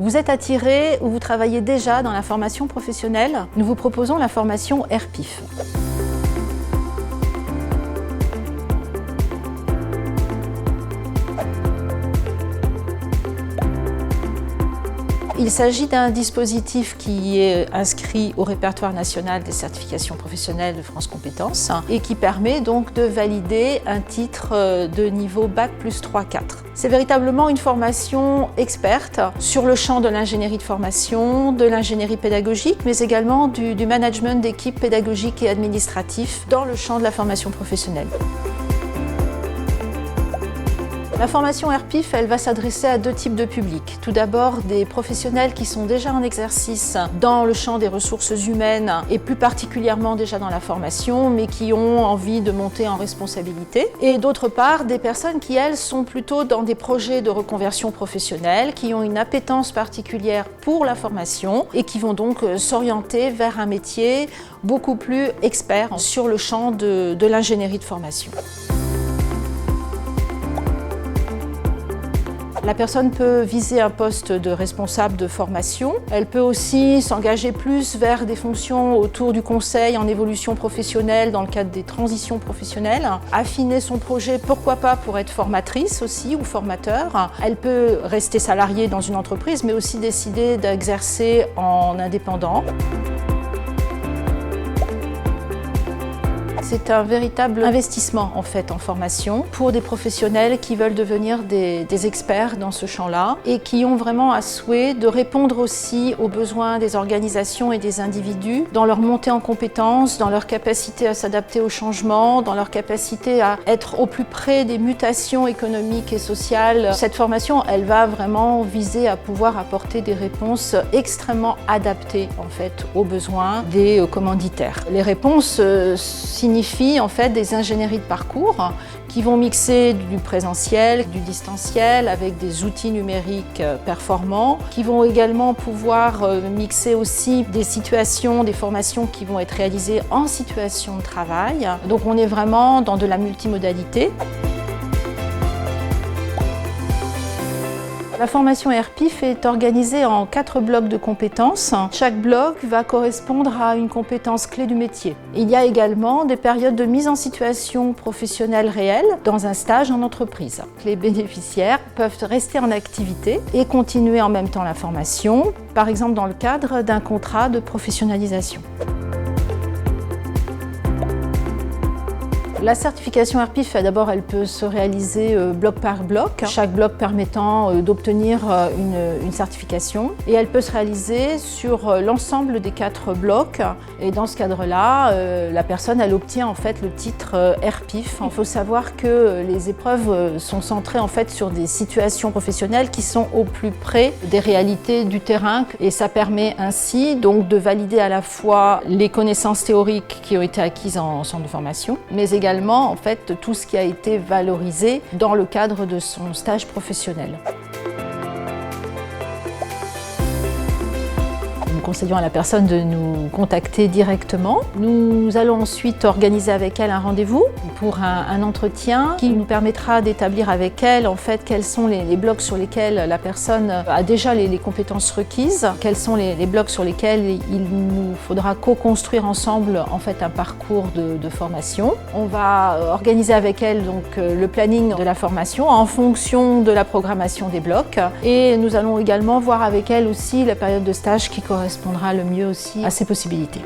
Vous êtes attiré ou vous travaillez déjà dans la formation professionnelle? Nous vous proposons la formation RPIF. Il s'agit d'un dispositif qui est inscrit au répertoire national des certifications professionnelles de France Compétences et qui permet donc de valider un titre de niveau Bac plus 3-4. C'est véritablement une formation experte sur le champ de l'ingénierie de formation, de l'ingénierie pédagogique, mais également du management d'équipes pédagogiques et administratifs dans le champ de la formation professionnelle. La formation RPIF, elle va s'adresser à deux types de publics. Tout d'abord, des professionnels qui sont déjà en exercice dans le champ des ressources humaines et plus particulièrement déjà dans la formation, mais qui ont envie de monter en responsabilité. Et d'autre part, des personnes qui, elles, sont plutôt dans des projets de reconversion professionnelle, qui ont une appétence particulière pour la formation et qui vont donc s'orienter vers un métier beaucoup plus expert sur le champ de l'ingénierie de formation. La personne peut viser un poste de responsable de formation. Elle peut aussi s'engager plus vers des fonctions autour du conseil en évolution professionnelle dans le cadre des transitions professionnelles. Affiner son projet, pourquoi pas pour être formatrice aussi ou formateur. Elle peut rester salariée dans une entreprise mais aussi décider d'exercer en indépendant. C'est un véritable investissement en fait en formation pour des professionnels qui veulent devenir des experts dans ce champ-là et qui ont vraiment à souhait de répondre aussi aux besoins des organisations et des individus dans leur montée en compétences, dans leur capacité à s'adapter au changement, dans leur capacité à être au plus près des mutations économiques et sociales. Cette formation, elle va vraiment viser à pouvoir apporter des réponses extrêmement adaptées en fait aux besoins des commanditaires. Les réponses signifient en fait des ingénieries de parcours qui vont mixer du présentiel, du distanciel avec des outils numériques performants, qui vont également pouvoir mixer aussi des situations, des formations qui vont être réalisées en situation de travail. Donc on est vraiment dans de la multimodalité. La formation RPIF est organisée en 4 blocs de compétences. Chaque bloc va correspondre à une compétence clé du métier. Il y a également des périodes de mise en situation professionnelle réelle dans un stage en entreprise. Les bénéficiaires peuvent rester en activité et continuer en même temps la formation, par exemple dans le cadre d'un contrat de professionnalisation. La certification RPIF, d'abord, elle peut se réaliser bloc par bloc, chaque bloc permettant d'obtenir une certification. Et elle peut se réaliser sur l'ensemble des 4 blocs. Et dans ce cadre-là, la personne, elle obtient en fait le titre RPIF. Il faut savoir que les épreuves sont centrées en fait sur des situations professionnelles qui sont au plus près des réalités du terrain. Et ça permet ainsi donc de valider à la fois les connaissances théoriques qui ont été acquises en centre de formation, mais également en fait tout ce qui a été valorisé dans le cadre de son stage professionnel. Nous conseillons à la personne de nous contacter directement. Nous allons ensuite organiser avec elle un rendez-vous pour un entretien qui nous permettra d'établir avec elle en fait quels sont les blocs sur lesquels la personne a déjà les compétences requises, quels sont les blocs sur lesquels il nous faudra co-construire ensemble en fait un parcours de formation. On va organiser avec elle donc le planning de la formation en fonction de la programmation des blocs et nous allons également voir avec elle aussi la période de stage qui correspondra le mieux aussi à ses possibilités.